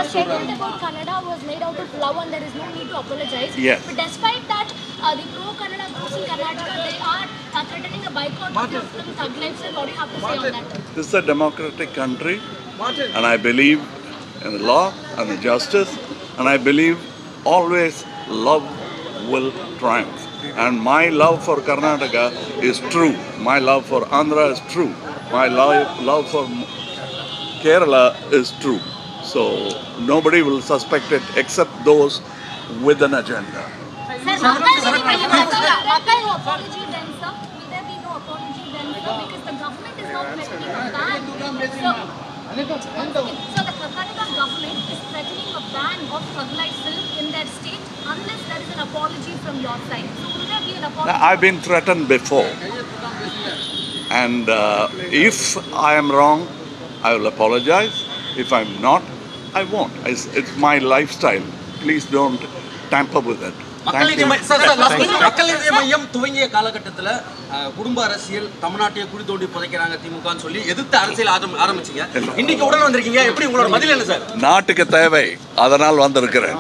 statement about Kannada was made out of love and there is no need to apologize. Yes. But despite that, the pro-Kannada groups in Karnataka, they are threatening a boycott of your film Thug Life. So what do you have to say on that? This is a democratic country, and I believe in the law and the justice, and I believe always love will triumph. And my love for Karnataka is true. My love for Andhra is true. My love for Kerala is true. So nobody will suspect it except those with an agenda. Sir, Makkal no apology then, sir? Will there be no apology then, sir? Because the government is now threatening a ban. So the Karnataka government is threatening a ban of Thug Life film in their state unless there is an apology from your side. So will there be an apology? Now, I've been threatened before. And if I am wrong, I will apologize. If I'm not, I won't. It's my lifestyle. Please don't tamper with it. மக்கள் நீதி மையம் துவங்கிய காலகட்டத்தில் குடும்ப அரசியல் தமிழ்நாட்டையே குடி தோண்டி புதைக்கிறாங்க திமுகன்னு சொல்லி எதிர்த்து அரசியல் ஆரம்பிச்சீங்க. இன்னைக்கு உடனே வந்திருக்கீங்க. எப்படி உங்களோட பதில் என்ன சார்? நாட்டுக்கு தேவை, அதனால் வந்திருக்கிறேன்.